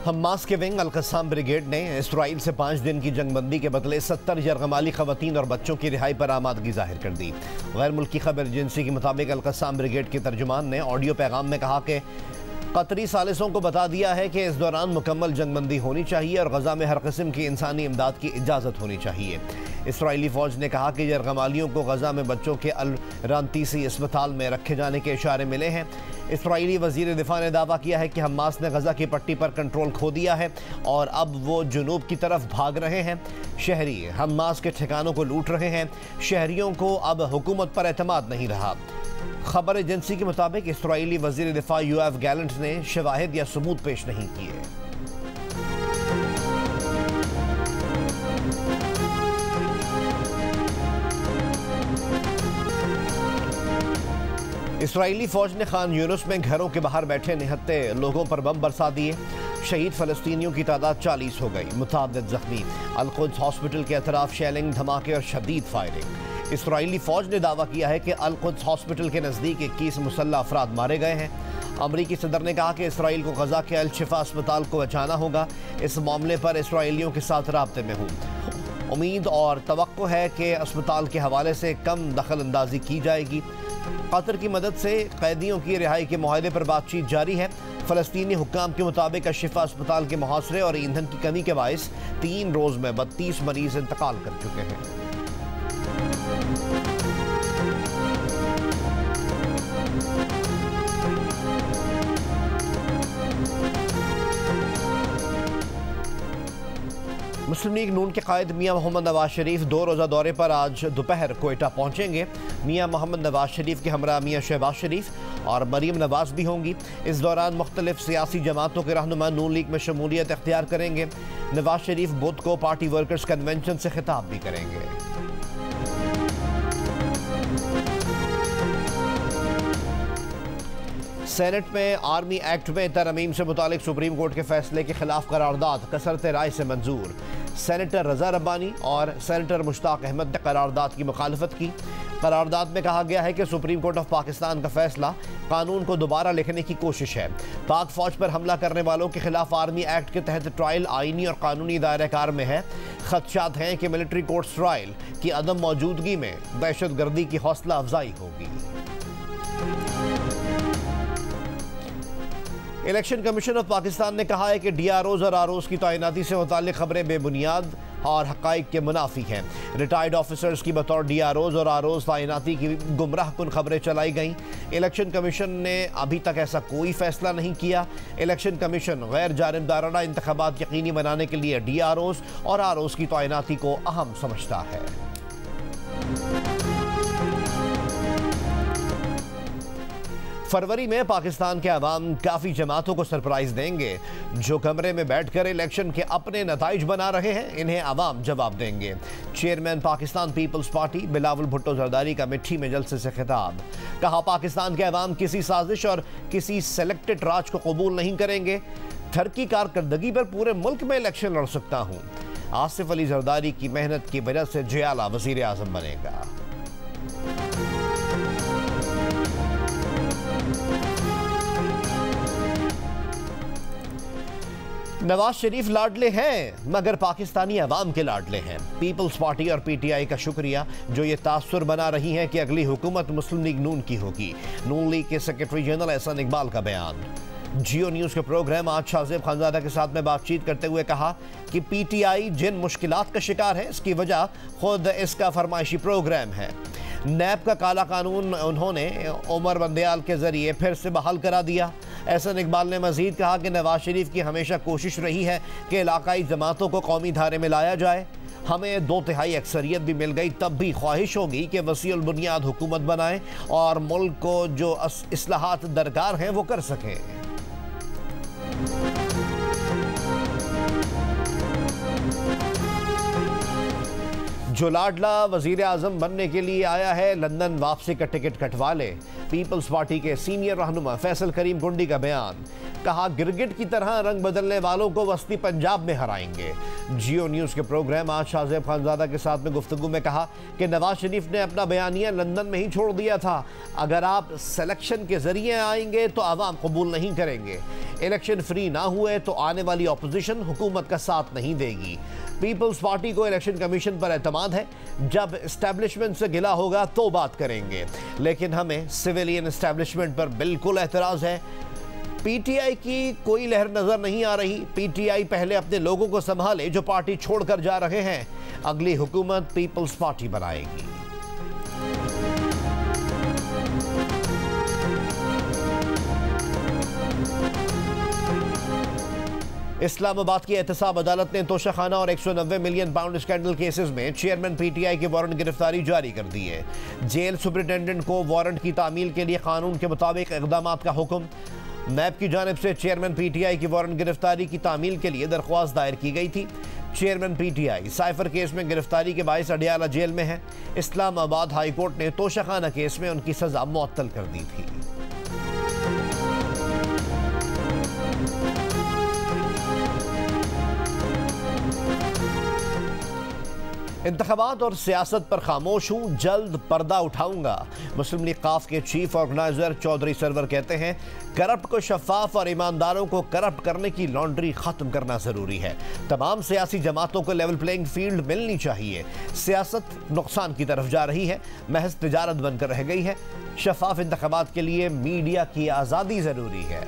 Hamas के wing al Qassam brigade ने Israel से 5 दिन की जंगबंदी के बदले 70 यरगमाली ख़वातीन और बच्चों की रिहाई पर आमादगी जाहिर कर दी। गैर मुल्की खबर एजेंसी के मुताबिक अल-क़स्साम ब्रिगेड के तर्जुमान ने ऑडियो पैगाम में कहा कि कतरी सालिसों को बता दिया है कि इस दौरान मुकम्मल जंगबंदी होनी चाहिए और गजा में हर किस्म की इंसानी इमदाद की इजाज़त होनी चाहिए। इसराइली फ़ौज ने कहा कि यरगमालियों को गजा में बच्चों के अल रांतीसी अस्पताल में रखे जाने के इशारे मिले हैं। इसराइली वज़ीर दिफा ने दावा किया है कि हमास ने गजा की पट्टी पर कंट्रोल खो दिया है और अब वो जुनूब की तरफ भाग रहे हैं। शहरी हमास के ठिकानों को लूट रहे हैं। शहरियों को अब हुकूमत पर एतमाद नहीं रहा। खबर एजेंसी के मुताबिक इसराइली वज़ीर दिफा यूएफ गैलेंट ने शवाहिद या सबूत पेश नहीं किए। इसराइली फ़ौज ने खान यूनुस में घरों के बाहर बैठे निहत्ते लोगों पर बम बरसा दिए। शहीद फ़लस्तीनियों की तादाद 40 हो गई, मुताअद्दिद ज़ख्मी। अल-कुद्स हॉस्पिटल के अतराफ शेलिंग, धमाके और शदीद फायरिंग। इसराइली फ़ौज ने दावा किया है कि अल-कुद्स हॉस्पिटल के नज़दीक 21 मुसल्लह अफराद मारे गए हैं। अमरीकी सदर ने कहा कि इसराइल को गजा के अल-शिफा अस्पताल को बचाना होगा। इस मामले पर इसराइलियों के साथ राब्ते में हूँ। उम्मीद और तवक्को है कि अस्पताल के हवाले से कम दखल अंदाजी की जाएगी। कतर की मदद से कैदियों की रिहाई के मुआहदे पर बातचीत जारी है। फ़लस्तीनी हुक्काम के मुताबिक अल-शिफा अस्पताल के मुहासरे और ईंधन की कमी के बायस 3 रोज़ में 32 मरीज इंतकाल कर चुके हैं। मुस्लिम लीग नून के कायद मियाँ मोहम्मद नवाज शरीफ 2 रोज़ा दौरे पर आज दोपहर कोयटा पहुँचेंगे। मियाँ मोहम्मद नवाज शरीफ के हमरा मियाँ शहबाज शरीफ और मरीम नवाज भी होंगी। इस दौरान मुख्तलिफ सियासी जमातों के रहनुमा नून लीग में शमूलियत इख्तियार करेंगे। नवाज शरीफ बुध को पार्टी वर्कर्स कन्वेंशन से खिताब भी करेंगे। सेनेट में आर्मी एक्ट में तरमीम से मुतालिक सुप्रीम कोर्ट के फैसले के खिलाफ करारदाद कसरत राय से मंजूर। सेनेटर रजा रब्बानी और सेनेटर मुश्ताक अहमद ने करारदाद की मुखालफत की। करारदाद में कहा गया है कि सुप्रीम कोर्ट ऑफ पाकिस्तान का फैसला कानून को दोबारा लिखने की कोशिश है। पाक फौज पर हमला करने वालों के खिलाफ आर्मी एक्ट के तहत ट्रायल आईनी और कानूनी दायरे कार में है। खदशात हैं कि मिलिट्री कोर्ट्स ट्रायल की अदम मौजूदगी में दहशत गर्दी की हौसला अफजाई होगी। इलेक्शन कमीशन ऑफ पाकिस्तान ने कहा है कि DROs और ROs की तैनाती से मुताल्लिक खबरें बेबुनियाद और हक़ाइक़ के मुनाफी हैं। रिटायर्ड ऑफिसर्स की बतौर DROs और ROs तैनाती की गुमराह कुन खबरें चलाई गईं। इलेक्शन कमीशन ने अभी तक ऐसा कोई फैसला नहीं किया। इलेक्शन कमीशन गैर जानिबदाराना इंतखाबात यकीनी बनाने के लिए DROs और ROs की तैनाती को अहम समझता है। फरवरी में पाकिस्तान के अवाम काफ़ी जमातों को सरप्राइज देंगे। जो कमरे में बैठकर इलेक्शन के अपने नताइज बना रहे हैं, इन्हें अवाम जवाब देंगे। Chairman Pakistan people's party Bilawal Bhutto Zardari का मिठी में जलसे से खिताब। कहा, पाकिस्तान के अवाम किसी साजिश और किसी सेलेक्टेड राज को कबूल नहीं करेंगे। ठरकी कारकर्दगी पर पूरे मुल्क में इलेक्शन लड़ सकता हूँ। आसिफ अली जरदारी की मेहनत की वजह से जियाला वज़ीर आज़म बनेगा। नवाज शरीफ लाडले हैं मगर पाकिस्तानी अवाम के लाडले हैं। पीपल्स पार्टी और PTI का शुक्रिया जो ये तासुर बना रही हैं कि अगली हुकूमत मुस्लिम लीग नून की होगी। नून लीग के सेक्रेटरी जनरल एहसान इकबाल का बयान। जियो न्यूज़ के प्रोग्राम आज शाहजेब खानजादा के साथ में बातचीत करते हुए कहा कि PTI जिन मुश्किलात का शिकार है इसकी वजह खुद इसका फरमाइशी प्रोग्राम है। नैब का काला कानून उन्होंने उमर बंदयाल के जरिए फिर से बहाल करा दिया। एहसान इकबाल ने मजीद कहा कि नवाज शरीफ की हमेशा कोशिश रही है कि इलाकाई जमातों को कौमी धारे में लाया जाए। हमें 2/3 अक्सरियत भी मिल गई तब भी ख्वाहिश होगी कि वसीउल बुनियाद हुकूमत बनाएं और मुल्क को जो इस्लाहात दरकार हैं वो कर सकें। जो लाडला वज़ीर आज़म बनने के लिए आया है, लंदन वापसी का टिकट कटवा ले। पीपल्स पार्टी के सीनियर रहनुमा फैसल करीम कुंडी का बयान। कहा, गिरगिट की तरह रंग बदलने वालों को वस्ती पंजाब में हराएंगे। जियो न्यूज़ के प्रोग्राम आज शाहजेब खानजादा के साथ में गुफ्तगू में कहा कि नवाज शरीफ ने अपना बयानिया लंदन में ही छोड़ दिया था। अगर आप सिलेक्शन के जरिए आएंगे तो आवाम कबूल नहीं करेंगे। इलेक्शन फ्री ना हुए तो आने वाली ऑपोजिशन हुकूमत का साथ नहीं देगी। पीपल्स पार्टी को इलेक्शन कमीशन पर एतमाद है, जब एस्टेब्लिशमेंट से गिला होगा तो बात करेंगे, लेकिन हमें सिविलियन एस्टेब्लिशमेंट पर बिल्कुल एतराज है। पीटीआई की कोई लहर नजर नहीं आ रही। पीटीआई पहले अपने लोगों को संभाले जो पार्टी छोड़कर जा रहे हैं। अगली हुकूमत पीपल्स पार्टी बनाएगी। इस्लामाबाद की एहतसाब अदालत ने तोशाखाना और 190 मिलियन पाउंड स्कैंडल केसेस में चेयरमैन पीटीआई की वारंट गिरफ्तारी जारी कर दी है। जेल सुपरिटेंडेंट को वारंट की तामील के लिए कानून के मुताबिक इक़दामात का हुक्म। नैब की जानिब से चेयरमैन पीटीआई की वारंट गिरफ्तारी की तामील के लिए दरख्वास्त दायर की गई थी। चेयरमैन पीटीआई साइफर केस में गिरफ्तारी के बायस अडियाला जेल में है। इस्लामाबाद हाई कोर्ट ने तोशाखाना केस में उनकी सजा मुअत्तल कर दी थी। इंतखाबात और सियासत पर खामोश हूँ, जल्द पर्दा उठाऊंगा। मुस्लिम लीग काफ के चीफ ऑर्गेनाइजर चौधरी सरवर कहते हैं, करप्ट को शफाफ और ईमानदारों को करप्ट करने की लॉन्ड्री खत्म करना जरूरी है। तमाम सियासी जमातों को लेवल प्लेइंग फील्ड मिलनी चाहिए। सियासत नुकसान की तरफ जा रही है, महज तिजारत बनकर रह गई है। शफाफ इंतखाबात के लिए मीडिया की आज़ादी जरूरी है।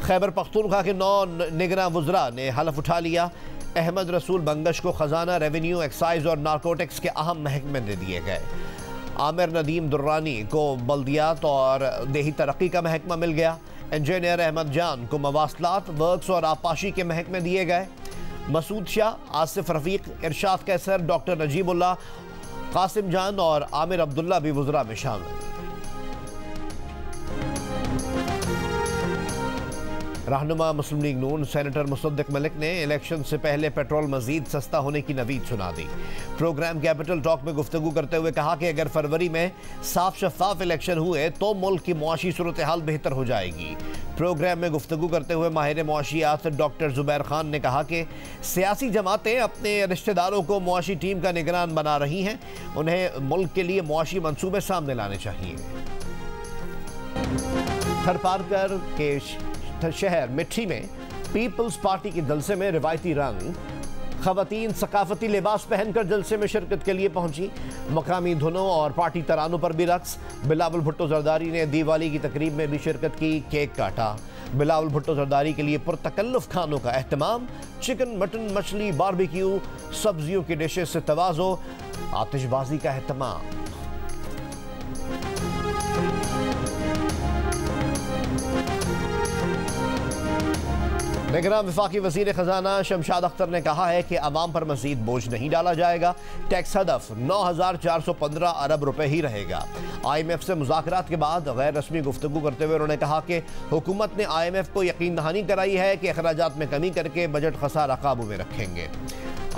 खैबर पख्तूनख्वा के 9 निगरां वुज़रा ने हलफ उठा लिया। अहमद रसूल बंगश को खजाना, रेवेन्यू, एक्साइज और नारकोटिक्स के अहम महकमे दे दिए गए। आमिर नदीम दुर्रानी को बल्दियात और देही तरक्की का महकमा मिल गया। इंजीनियर अहमद जान को मवासलात, वर्क्स और आबपाशी के महकमे दिए गए। मसूद शाह, आसिफ रफीक, इरशाद कैसर, डॉक्टर नजीबुल्लाह, कासिम जान और आमिर अब्दुल्ला भी वुज़रा में शामिल। रहनुमा मुस्लिम लीग नून सेनेटर मुसद्दिक मलिक ने इलेक्शन से पहले पेट्रोल मजीद सस्ता होने की नवीद सुना दी। प्रोग्राम कैपिटल टॉक में गुफ्तगू करते हुए कहा कि अगर फरवरी में साफ शफाफ इलेक्शन हुए तो मुल्क की मुआशी सूरत हाल बेहतर हो जाएगी। प्रोग्राम में गुफ्तगू करते हुए माहिर मुआशियात डॉक्टर जुबैर खान ने कहा कि सियासी जमातें अपने रिश्तेदारों को मुआशी टीम का निगरान बना रही हैं, उन्हें मुल्क के लिए मुआशी मंसूबे सामने लाने चाहिए। थरपारकर के शहर मिट्टी में पीपल्स पार्टी के जलसे में रिवायती रंग, खवातीन सकाफती लिबास पहनकर जलसे में शिरकत के लिए पहुंची। मकामी धुनों और पार्टी तरानों पर भी रक्स। बिलावल भुट्टो जरदारी ने दिवाली की तकरीब में भी शिरकत की, केक काटा। बिलावल भुट्टो जरदारी के लिए पुरतकल्लुफ खानों का एहतमाम, चिकन, मटन, मछली, बारबेक्यू, सब्जियों की डिशेज से तवाज़ो, आतिशबाजी का एहतमाम। निगरान वफाकी वज़ीर ख़जाना शमशाद अख्तर ने कहा है कि अवाम पर मज़ीद बोझ नहीं डाला जाएगा। टैक्स हदफ 9,415 अरब रुपए ही रहेगा। IMF से मुज़ाकरात के बाद गैर रस्मी गुफ्तगू करते हुए उन्होंने कहा कि हुकूमत ने IMF को यकीन दहानी कराई है कि अखराजात में कमी करके बजट खसारा काबू में रखेंगे।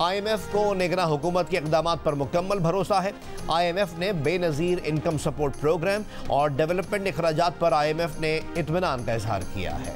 IMF को निगरान हुकूमत के इक़दामात पर मुकम्मल भरोसा है। IMF ने बेनज़ीर इनकम सपोर्ट प्रोग्राम और डेवलपमेंट अखराजात पर IMF ने इत्मीनान का इजहार किया है।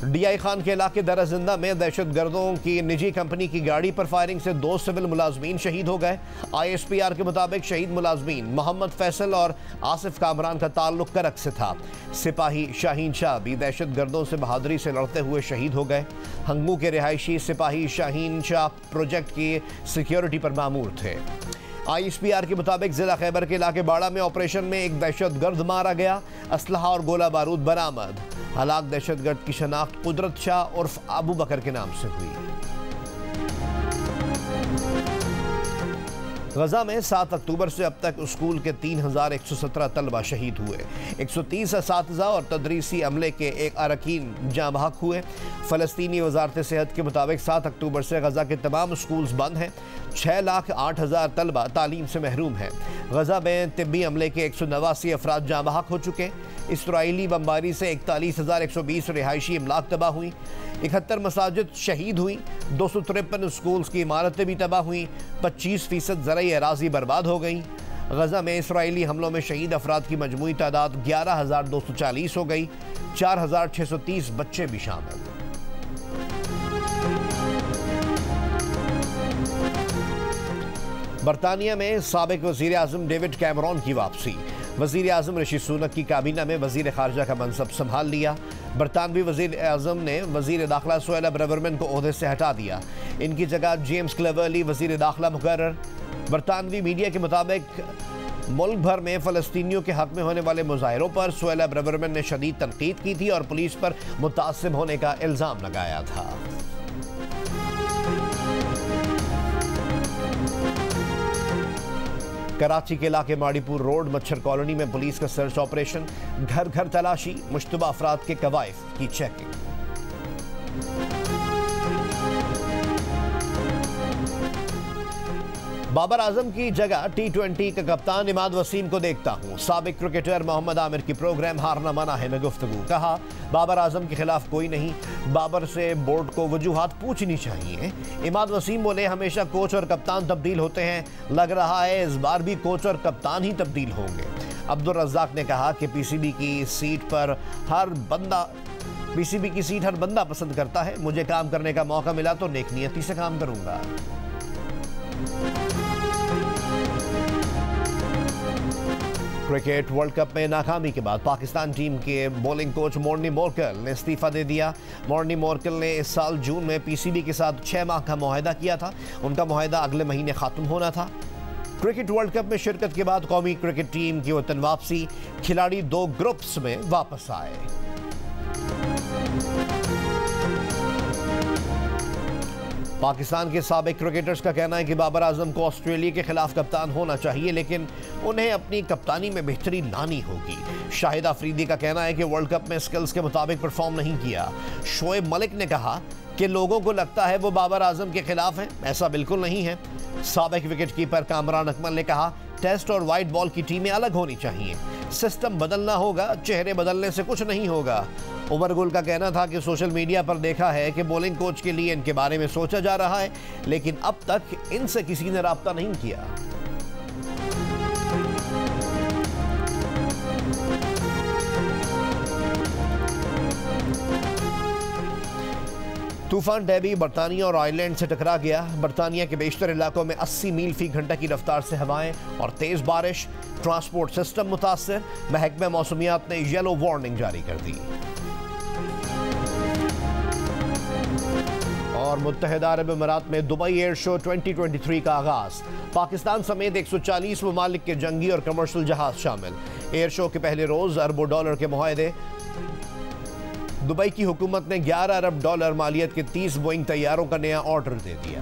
DI खान के इलाके दराजिंदा में दहशतगर्दों की निजी कंपनी की गाड़ी पर फायरिंग से 2 सिविल मुलाजमीन शहीद हो गए। ISPR के मुताबिक शहीद मुलाजमीन मोहम्मद फैसल और आसिफ कामरान का ताल्लुक करक से था। सिपाही शाहीन शाह भी दहशतगर्दों से बहादुरी से लड़ते हुए शहीद हो गए। हंगू के रिहायशी सिपाही शाहीन शाह प्रोजेक्ट की सिक्योरिटी पर मामूर थे। ISPR के मुताबिक जिला खैबर के इलाके बाड़ा में ऑपरेशन में एक दहशतगर्द मारा गया। असलहा और गोला बारूद बरामद। हलाक दहशतगर्द की शनाख्त कुदरत शाह उर्फ अबू बकर के नाम से हुई। गजा में 7 अक्टूबर से अब तक स्कूल के 3,117 तलबा शहीद हुए। 130 असातिज़ा और तदरीसी अमले के एक अरकीन जाँ बहक हुए। फ़लस्तीनी वजारत सेहत के मुताबिक 7 अक्टूबर से गजा के तमाम स्कूल्स बंद हैं। 6,08,000 तलबा तालीम से महरूम हैं। गजा में तिब्बी अमले के 189 अफराद जाँ बहक हो चुके। इसराइली बमबारी से 41,120 रिहायशी इमलाक तबाह हुई। 71 मसाजिद शहीद हुई। 253 स्कूल्स की इमारतें भी तबाह हुई। 25% ज़राई अराज़ी बर्बाद हो गई। गजा में इसराइली हमलों में शहीद अफराद की मजमूई तादाद 11,240 हो गई। 4,630 बच्चे भी शामिल। बरतानिया में साबिक वज़ीर आज़म डेविड कैमरॉन की वापसी। वज़ीर आज़म ऋषि सुनक की काबीना में वज़ीर ख़ारजा का मनसब संभाल लिया। बरतानवी वज़ीर आज़म ने वज़ीर दाखिला सुहेल ब्रेवरमैन को ओहदे से हटा दिया। इनकी जगह जेम्स क्लेवर्ली वज़ीर दाखिला मुकर्रर। बरतानवी मीडिया के मुताबिक मुल्क भर में फ़लस्तीनियों के हक़ में होने वाले मुजाहिरों पर सुहेल ब्रेवरमैन ने शदीद तनकीद की थी और पुलिस पर मुतासिब होने का इल्ज़ाम लगाया था। कराची के इलाके माड़ीपुर रोड मच्छर कॉलोनी में पुलिस का सर्च ऑपरेशन, घर घर तलाशी, मुश्तबा अफराद के कवायफ की चेकिंग। बाबर आजम की जगह T20 का कप्तान इमाद वसीम को देखता हूं। साबिक क्रिकेटर मोहम्मद आमिर की प्रोग्राम हारना मना है में गुफ्तगू। कहा, बाबर आजम के खिलाफ कोई नहीं, बाबर से बोर्ड को वजूहात पूछनी चाहिए। इमाद वसीम बोले, हमेशा कोच और कप्तान तब्दील होते हैं, लग रहा है इस बार भी कोच और कप्तान ही तब्दील होंगे। अब्दुल रज़्ज़ाक ने कहा कि पीसीबी की सीट हर बंदा पसंद करता है। मुझे काम करने का मौका मिला तो नेक नियती से काम करूंगा। क्रिकेट वर्ल्ड कप में नाकामी के बाद पाकिस्तान टीम के बॉलिंग कोच मॉर्नी मोर्कल ने इस्तीफा दे दिया। मॉर्नी मोर्कल ने इस साल जून में पीसीबी के साथ 6 माह का मुआहदा किया था। उनका मुआहदा अगले महीने खत्म होना था। क्रिकेट वर्ल्ड कप में शिरकत के बाद कौमी क्रिकेट टीम की वतन वापसी, खिलाड़ी 2 ग्रुप्स में वापस आए। पाकिस्तान के साबिक क्रिकेटर्स का कहना है कि बाबर आजम को ऑस्ट्रेलिया के खिलाफ कप्तान होना चाहिए, लेकिन उन्हें अपनी कप्तानी में बेहतरी लानी होगी। शाहिद अफरीदी का कहना है कि वर्ल्ड कप में स्किल्स के मुताबिक परफॉर्म नहीं किया। शोएब मलिक ने कहा कि लोगों को लगता है वो बाबर आजम के खिलाफ है, ऐसा बिल्कुल नहीं है। साबिक विकेट कीपर कामरान अकमल ने कहा, टेस्ट और वाइट बॉल की टीमें अलग होनी चाहिए, सिस्टम बदलना होगा, चेहरे बदलने से कुछ नहीं होगा। उमर गुल का कहना था कि सोशल मीडिया पर देखा है कि बॉलिंग कोच के लिए इनके बारे में सोचा जा रहा है, लेकिन अब तक इनसे किसी ने राब्ता नहीं किया। तूफान डेबी बरतानिया और आयरलैंड से टकरा गया। बरतानिया के बेशतर इलाकों में 80 मील फी घंटा की रफ्तार से हवाएं और तेज बारिश, ट्रांसपोर्ट सिस्टम मुतासर। महकमा मौसमियात ने येलो वार्निंग जारी कर दी। और मुत्तहिदा अरब अमीरात में दुबई एयर शो 2023 का आगाज। पाकिस्तान समेत 140 ममालिक के जंगी और कमर्शियल जहाज शामिल। एयर शो के पहले रोज अरबों डॉलर के मुआहदे। दुबई की हुकूमत ने $11 अरब मालियत के 30 बोइंग तैयारों का नया ऑर्डर दे दिया।